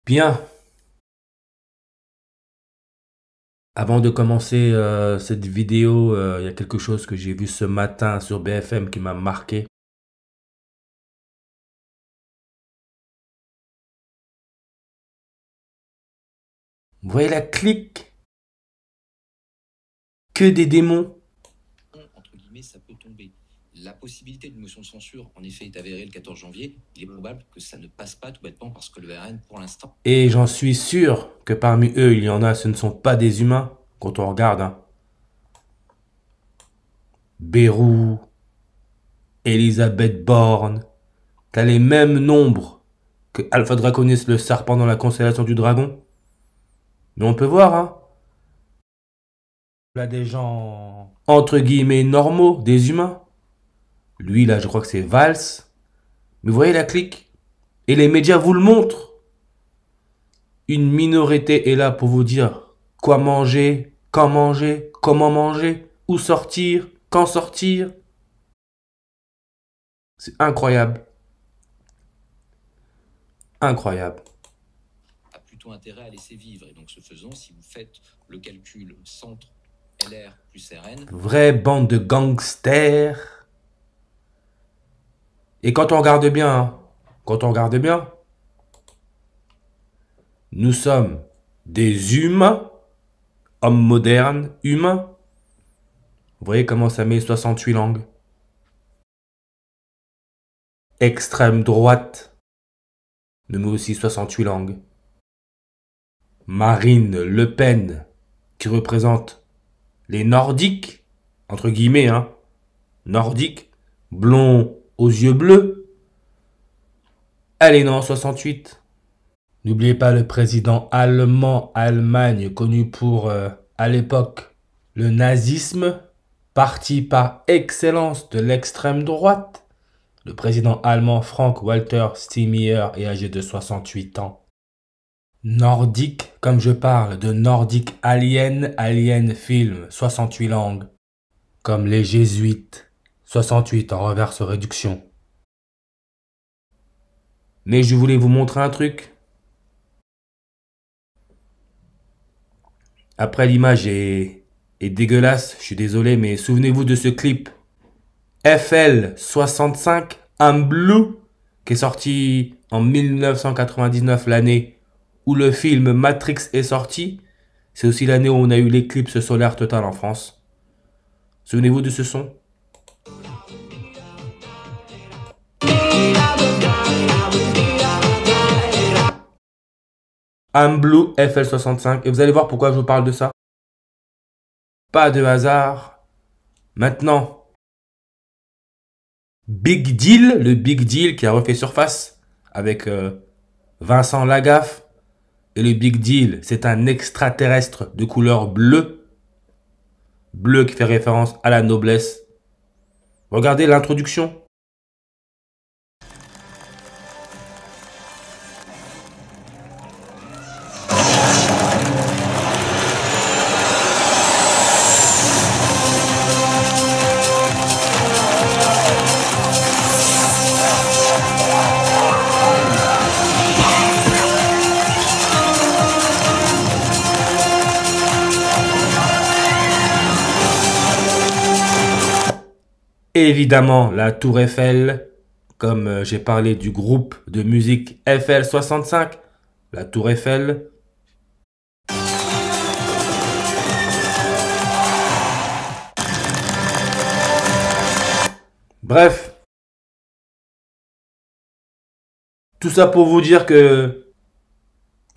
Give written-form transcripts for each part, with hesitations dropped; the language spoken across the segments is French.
Bien, avant de commencer cette vidéo, il y a quelque chose que j'ai vu ce matin sur BFM qui m'a marqué. Vous voyez la clique? Que des démons. Entre guillemets, ça peut tomber. La possibilité d'une motion de censure, en effet, est avérée le 14 janvier. Il est probable que ça ne passe pas tout bêtement parce que le RN, pour l'instant... Et j'en suis sûr que parmi eux, il y en a, ce ne sont pas des humains, quand on regarde. Hein. Bérou, Elisabeth Borne, t'as les mêmes nombres que Alpha Draconis, le serpent dans la constellation du dragon. Mais on peut voir, hein. Là, des gens, entre guillemets, normaux, des humains. Lui, là, je crois que c'est Valls. Mais vous voyez la clique? Et les médias vous le montrent. Une minorité est là pour vous dire quoi manger, quand manger, comment manger, où sortir, quand sortir. C'est incroyable. Incroyable. A plutôt intérêt à laisser vivre. Et donc, ce faisant, si vous faites le calcul centre LR plus RN... Vraie bande de gangsters. Et quand on regarde bien, hein, quand on regarde bien, nous sommes des humains, hommes modernes, humains. Vous voyez comment ça met 68 langues. Extrême droite nous met aussi 68 langues. Marine Le Pen, qui représente les Nordiques, entre guillemets, hein, Nordiques, blond aux yeux bleus, elle est née en 68. N'oubliez pas le président allemand, Allemagne, connu pour, à l'époque, le nazisme, parti par excellence de l'extrême droite. Le président allemand Frank-Walter Steinmeier est âgé de 68 ans. Nordique, comme je parle de Nordic Alien, Alien Film, 68 langues. Comme les jésuites, 68 en reverse réduction. Mais je voulais vous montrer un truc. Après, l'image est dégueulasse, je suis désolé, mais souvenez-vous de ce clip FL65, un blue, qui est sorti en 1999, l'année où le film Matrix est sorti. C'est aussi l'année où on a eu l'éclipse solaire totale en France. Souvenez-vous de ce son? Un Blue FL65. Et vous allez voir pourquoi je vous parle de ça. Pas de hasard. Maintenant, Big Deal, le Big Deal qui a refait surface avec Vincent Lagaffe. Et le Big Deal, c'est un extraterrestre de couleur bleue. Bleu qui fait référence à la noblesse. Regardez l'introduction. Évidemment, la Tour Eiffel, comme j'ai parlé du groupe de musique FL65, la Tour Eiffel. Bref, tout ça pour vous dire que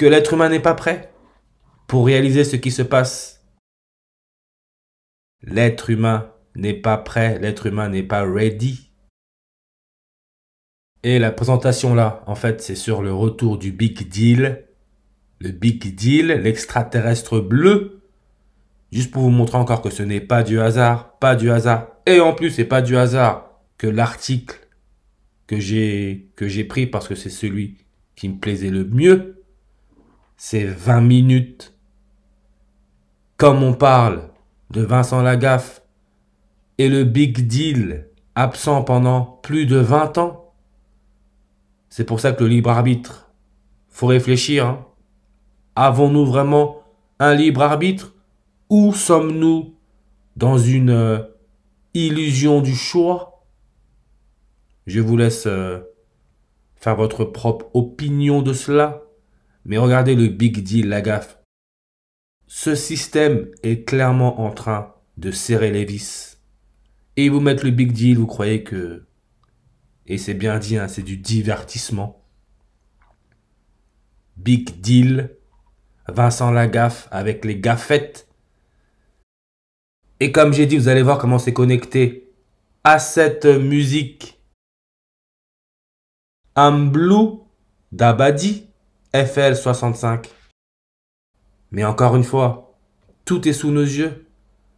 l'être humain n'est pas prêt pour réaliser ce qui se passe. L'être humain n'est pas prêt, l'être humain n'est pas ready. Et la présentation là, en fait, c'est sur le retour du Big Deal. Le Big Deal, l'extraterrestre bleu. Juste pour vous montrer encore que ce n'est pas du hasard, pas du hasard. Et en plus, c'est pas du hasard que l'article que j'ai pris parce que c'est celui qui me plaisait le mieux. C'est 20 minutes. Comme on parle de Vincent Lagaffe et le Big Deal absent pendant plus de 20 ans. C'est pour ça que le libre arbitre Faut réfléchir, hein. Avons-nous vraiment un libre arbitre ou sommes-nous dans une illusion du choix? Je vous laisse faire votre propre opinion de cela. Mais regardez le big deal, la gaffe. Ce système est clairement en train de serrer les vis. Et vous mettre le big deal, vous croyez que... Et c'est bien dit, hein, c'est du divertissement. Big deal. Vincent Lagaffe avec les gaffettes. Et comme j'ai dit, vous allez voir comment c'est connecté à cette musique. I'm Blue d'Abadi FL65. Mais encore une fois, tout est sous nos yeux.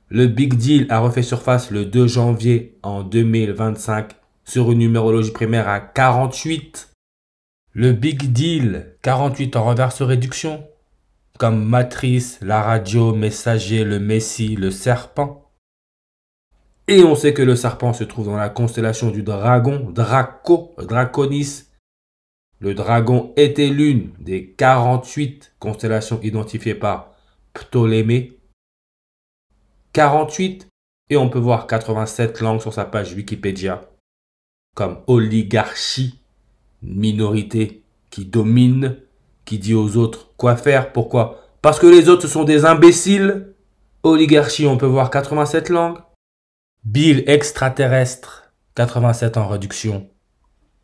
Le Big Deal a refait surface le 2 janvier en 2025 sur une numérologie primaire à 48. Le Big Deal 48 en reverse réduction, comme Matrice, la radio, Messager, le Messie, le Serpent. Et on sait que le Serpent se trouve dans la constellation du Dragon, Draconis. Le Dragon était l'une des 48 constellations identifiées par Ptolémée. 48, et on peut voir 87 langues sur sa page Wikipédia, comme oligarchie, minorité qui domine, qui dit aux autres quoi faire, pourquoi? Parce que les autres sont des imbéciles. Oligarchie, on peut voir 87 langues. Bill extraterrestre, 87 en réduction.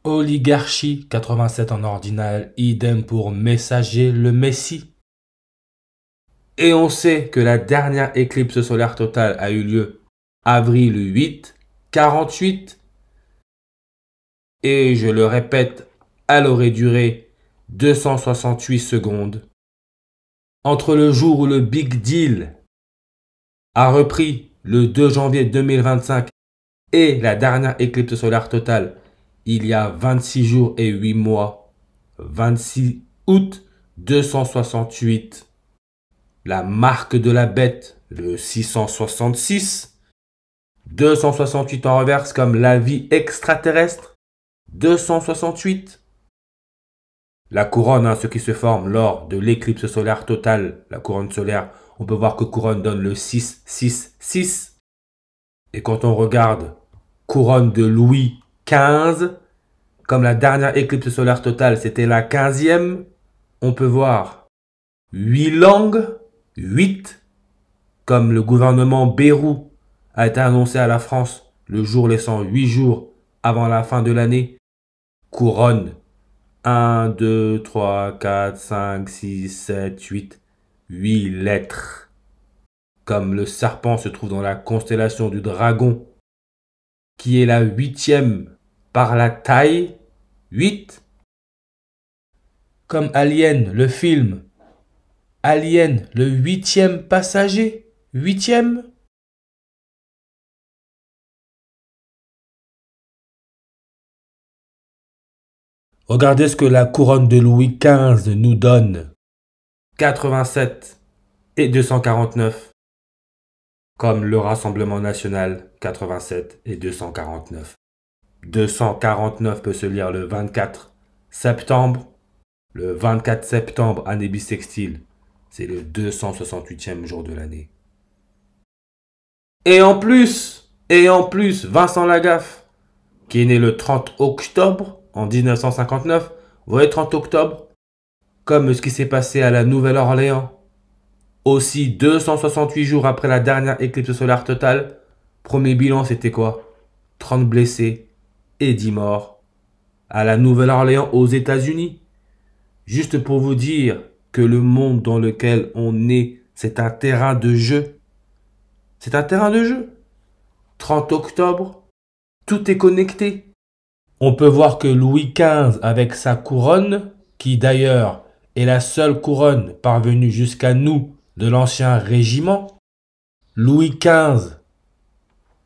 Oligarchie, 87 en ordinal, idem pour Messager, le Messie. Et on sait que la dernière éclipse solaire totale a eu lieu avril 8, 48. Et je le répète, elle aurait duré 268 secondes. Entre le jour où le Big Deal a repris le 2 janvier 2025 et la dernière éclipse solaire totale, il y a 26 jours et 8 mois, 26 août 268. La marque de la bête, le 666. 268 en reverse comme la vie extraterrestre, 268. La couronne, hein, ce qui se forme lors de l'éclipse solaire totale, la couronne solaire, on peut voir que couronne donne le 666. Et quand on regarde couronne de Louis XV, comme la dernière éclipse solaire totale, c'était la 15e, on peut voir 8 langues, 8, comme le gouvernement Bayrou a été annoncé à la France le jour laissant 8 jours avant la fin de l'année. Couronne 1, 2, 3, 4, 5, 6, 7, 8. 8 lettres. Comme le serpent se trouve dans la constellation du dragon, qui est la 8e par la taille, 8. Comme Alien, le film. Alien, le 8e passager, 8e. Regardez ce que la couronne de Louis XV nous donne. 87 et 249. Comme le Rassemblement national, 87 et 249. 249 peut se lire le 24 septembre. Le 24 septembre, année bissextile, c'est le 268e jour de l'année. Et en plus, Vincent Lagaffe, qui est né le 30 octobre en 1959, vous voyez 30 octobre, comme ce qui s'est passé à la Nouvelle-Orléans. Aussi 268 jours après la dernière éclipse solaire totale, premier bilan c'était quoi? 30 blessés et 10 morts à la Nouvelle-Orléans aux États-Unis. Juste pour vous dire que le monde dans lequel on est, c'est un terrain de jeu. C'est un terrain de jeu. 30 octobre, tout est connecté. On peut voir que Louis XV avec sa couronne, qui d'ailleurs est la seule couronne parvenue jusqu'à nous de l'ancien régiment. Louis XV,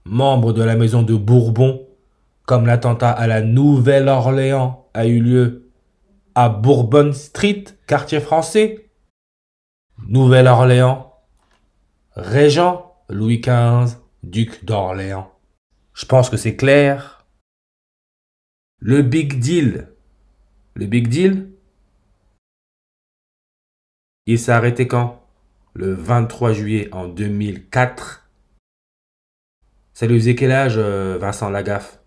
membre de la maison de Bourbon, comme l'attentat à la Nouvelle-Orléans a eu lieu à Bourbon Street, quartier français. Nouvelle-Orléans, régent Louis XV, duc d'Orléans. Je pense que c'est clair. Le Big Deal. Le Big Deal, Il s'est arrêté quand? Le 23 juillet en 2004. Ça lui faisait quel âge, Vincent Lagaffe?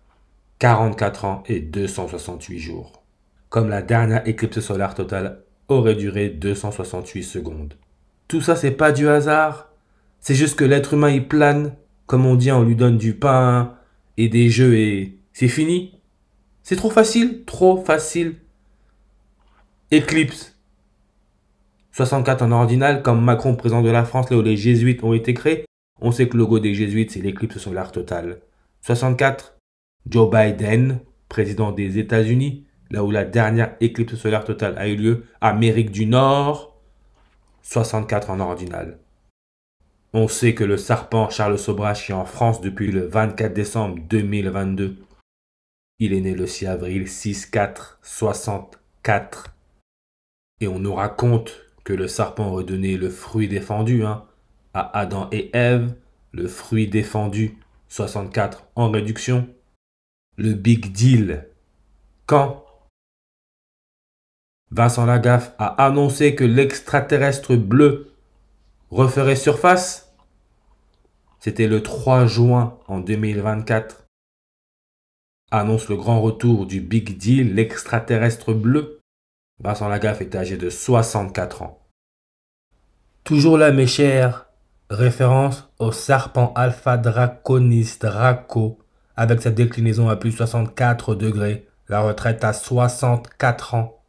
44 ans et 268 jours. Comme la dernière éclipse solaire totale aurait duré 268 secondes. Tout ça, c'est pas du hasard. C'est juste que l'être humain, il plane. Comme on dit, on lui donne du pain et des jeux et c'est fini. C'est trop facile, trop facile. Éclipse. 64 en ordinal, comme Macron, président de la France, là où les jésuites ont été créés. On sait que le logo des jésuites, c'est l'éclipse solaire totale. 64, Joe Biden, président des États-Unis, là où la dernière éclipse solaire totale a eu lieu, Amérique du Nord. 64 en ordinal. On sait que le serpent Charles Sobrache est en France depuis le 24 décembre 2022. Il est né le 6 avril 64. Et on nous raconte que le serpent aurait donné le fruit défendu à Adam et Ève, le fruit défendu 64 en réduction. Le big deal. Quand Vincent Lagaffe a annoncé que l'extraterrestre bleu referait surface, c'était le 3 juin en 2024. Annonce le grand retour du big deal, l'extraterrestre bleu. Vincent Lagaffe était âgé de 64 ans. Toujours là, mes chers, référence au serpent Alpha Draconis Draco, avec sa déclinaison à plus 64 degrés, la retraite à 64 ans.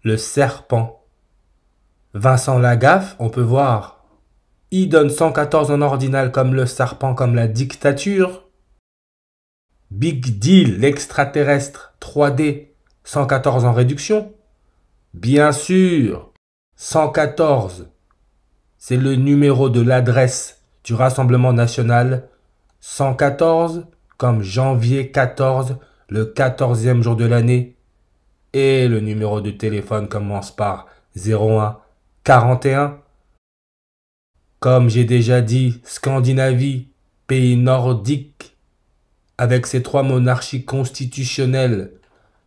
Le serpent. Vincent Lagaffe, on peut voir, il donne 114 en ordinal comme le serpent, comme la dictature. Big Deal, l'extraterrestre 3D, 114 en réduction. Bien sûr, 114, c'est le numéro de l'adresse du Rassemblement national. 114, comme janvier 14, le 14e jour de l'année. Et le numéro de téléphone commence par 01 41. Comme j'ai déjà dit, Scandinavie, pays nordique, avec ses 3 monarchies constitutionnelles,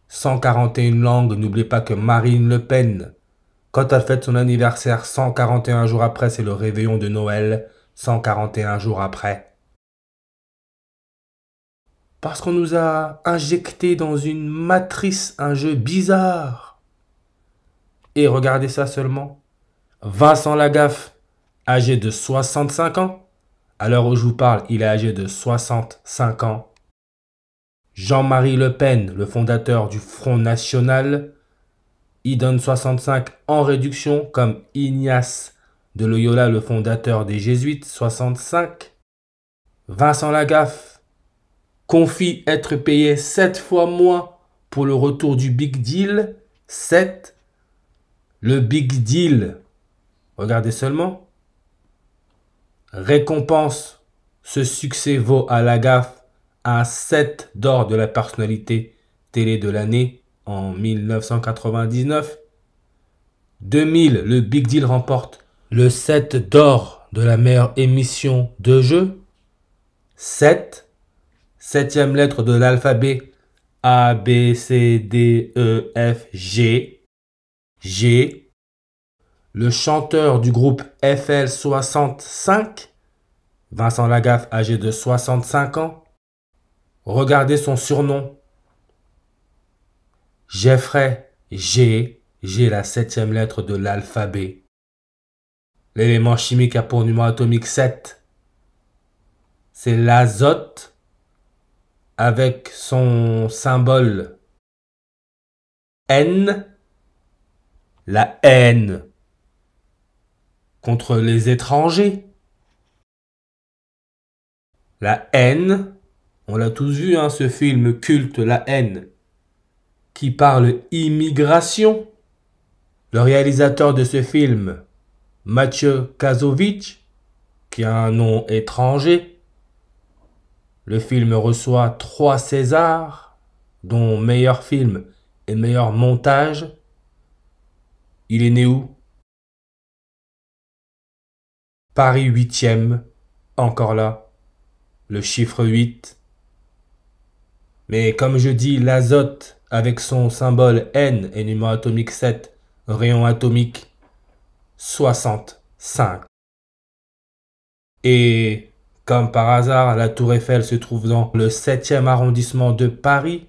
141 langues. N'oubliez pas que Marine Le Pen, quand elle fête son anniversaire 141 jours après, c'est le réveillon de Noël, 141 jours après. Parce qu'on nous a injecté dans une matrice un jeu bizarre. Et regardez ça seulement. Vincent Lagaffe, âgé de 65 ans. À l'heure où je vous parle, il est âgé de 65 ans. Jean-Marie Le Pen, le fondateur du Front National, il donne 65 en réduction, comme Ignace de Loyola, le fondateur des Jésuites, 65. Vincent Lagaffe confie être payé 7 fois moins pour le retour du Big Deal, 7. Le Big Deal, regardez seulement, récompense, ce succès vaut à Lagaffe un 7 d'or de la personnalité télé de l'année en 1999. 2000, le Big Deal remporte le 7 d'or de la meilleure émission de jeu. 7, septième lettre de l'alphabet A, B, C, D, E, F, G. G. Le chanteur du groupe FL65, Vincent Lagaffe, âgé de 65 ans. Regardez son surnom. Jeffrey G. G, la 7e lettre de l'alphabet. L'élément chimique a pour numéro atomique 7. C'est l'azote avec son symbole N. La haine contre les étrangers. La haine. On l'a tous vu, ce film culte, La haine, qui parle immigration. Le réalisateur de ce film, Mathieu Kassovitz, qui a un nom étranger. Le film reçoit 3 Césars, dont meilleur film et meilleur montage. Il est né où? Paris 8e, encore là, le chiffre 8. Mais comme je dis, l'azote avec son symbole N et numéro atomique 7, rayon atomique 65. Et comme par hasard, la tour Eiffel se trouve dans le 7e arrondissement de Paris.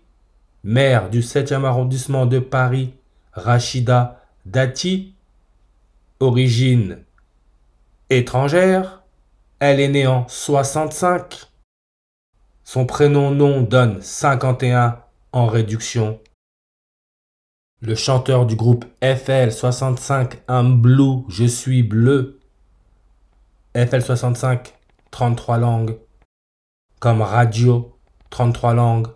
Maire du 7e arrondissement de Paris, Rachida Dati, origine étrangère, elle est née en 65. Son prénom donne 51 en réduction. Le chanteur du groupe FL65, I'm Blue, je suis bleu. FL65, 33 langues. Comme radio, 33 langues.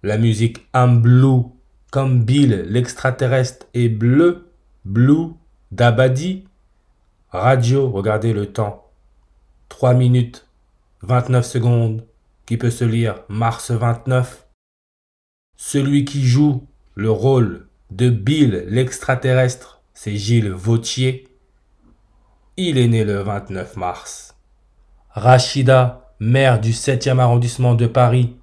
La musique I'm Blue, comme Bill l'extraterrestre est bleu. Blue, Dabadi. Radio, regardez le temps. 3 minutes, 29 secondes, qui peut se lire mars 29. Celui qui joue le rôle de Bill l'extraterrestre, c'est Gilles Vautier. Il est né le 29 mars. Rachida, maire du 7e arrondissement de Paris.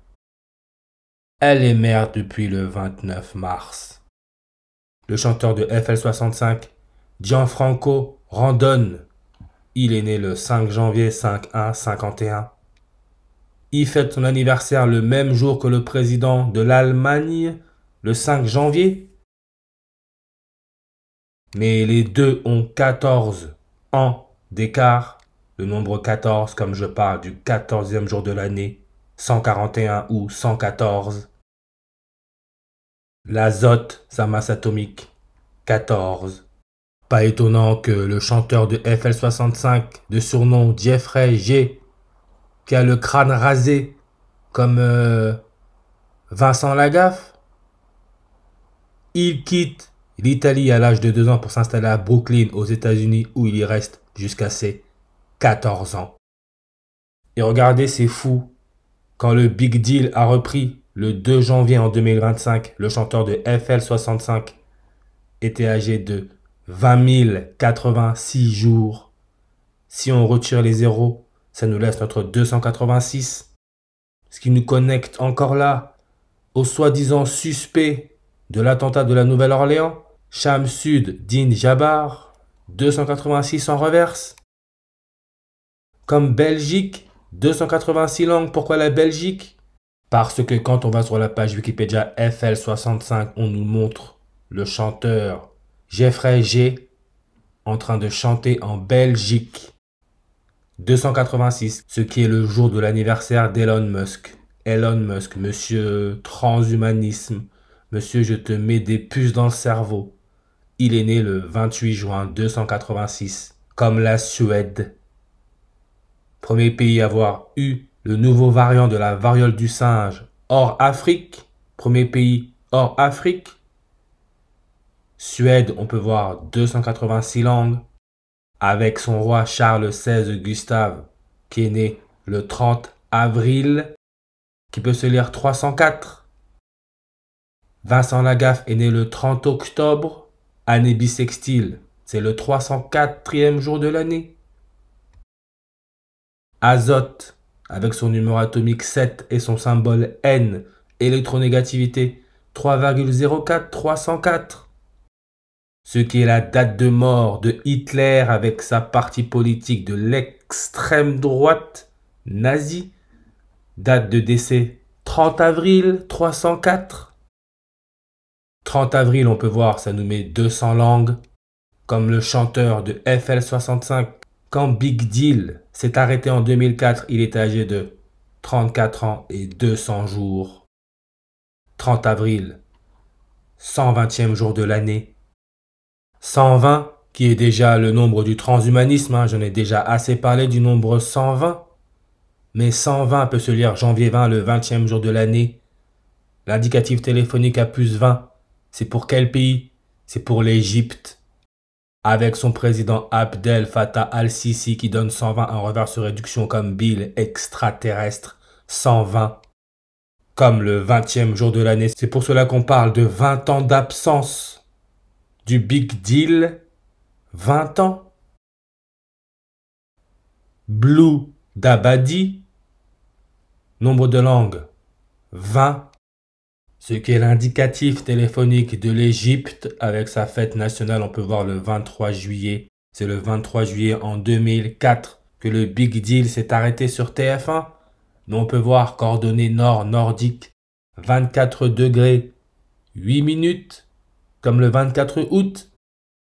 Elle est maire depuis le 29 mars. Le chanteur de FL65, Gianfranco Randone. Il est né le 5 janvier 51. Il fête son anniversaire le même jour que le président de l'Allemagne, le 5 janvier. Mais les deux ont 14 ans d'écart. Le nombre 14, comme je parle du 14e jour de l'année, 141 ou 114. L'azote, sa masse atomique, 14. Pas étonnant que le chanteur de FL65, de surnom Jeffrey G, qui a le crâne rasé comme Vincent Lagaffe, il quitte l'Italie à l'âge de 2 ans pour s'installer à Brooklyn aux États-Unis où il y reste jusqu'à ses 14 ans. Et regardez, c'est fou. Quand le Big Deal a repris le 2 janvier en 2025, le chanteur de FL65 était âgé de 20 086 jours. Si on retire les zéros, ça nous laisse notre 286. Ce qui nous connecte encore là au soi-disant suspect de l'attentat de la Nouvelle-Orléans, Shamsud Din Jabbar, 286 en reverse. Comme Belgique, 286 langues. Pourquoi la Belgique? Parce que quand on va sur la page Wikipédia FL65, on nous montre le chanteur Jeffrey G en train de chanter en Belgique. 286, ce qui est le jour de l'anniversaire d'Elon Musk. Elon Musk, monsieur transhumanisme, monsieur je te mets des puces dans le cerveau. Il est né le 28 juin 286, comme la Suède. Premier pays à avoir eu le nouveau variant de la variole du singe hors Afrique. Premier pays hors Afrique. Suède, on peut voir 286 langues. Avec son roi Charles XVI Gustave, qui est né le 30 avril, qui peut se lire 304. Vincent Lagaffe est né le 30 octobre, année bissextile, c'est le 304e jour de l'année. Azote, avec son numéro atomique 7 et son symbole N, électronégativité 3,04304. Ce qui est la date de mort de Hitler avec sa partie politique de l'extrême droite nazie. Date de décès 30 avril 304. 30 avril, on peut voir, ça nous met 200 langues. Comme le chanteur de FL65, quand Big Deal s'est arrêté en 2004, il est âgé de 34 ans et 200 jours. 30 avril, 120e jour de l'année. 120, qui est déjà le nombre du transhumanisme, j'en ai déjà assez parlé du nombre 120. Mais 120 peut se lire janvier 20, le 20e jour de l'année. L'indicatif téléphonique à plus 20, c'est pour quel pays? C'est pour l'Égypte. Avec son président Abdel Fattah al-Sisi qui donne 120 en reverse réduction comme Bill extraterrestre 120. Comme le 20e jour de l'année, c'est pour cela qu'on parle de 20 ans d'absence. Du Big Deal, 20 ans. Blue Dabadi, nombre de langues, 20. Ce qui est l'indicatif téléphonique de l'Égypte avec sa fête nationale, on peut voir le 23 juillet. C'est le 23 juillet en 2004 que le Big Deal s'est arrêté sur TF1. Mais on peut voir coordonnées nord nordique, 24 degrés, 8 minutes, comme le 24 août.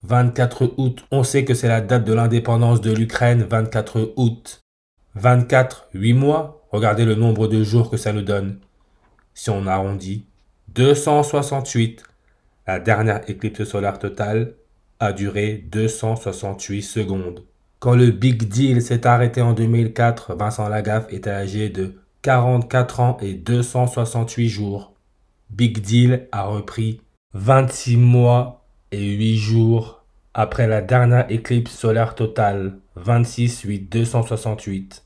24 août, on sait que c'est la date de l'indépendance de l'Ukraine, 24 août. 24, 8 mois, regardez le nombre de jours que ça nous donne. Si on arrondit, 268. La dernière éclipse solaire totale a duré 268 secondes. Quand le Big Deal s'est arrêté en 2004, Vincent Lagaffe était âgé de 44 ans et 268 jours. Big Deal a repris 26 mois et 8 jours après la dernière éclipse solaire totale, 26-8-268.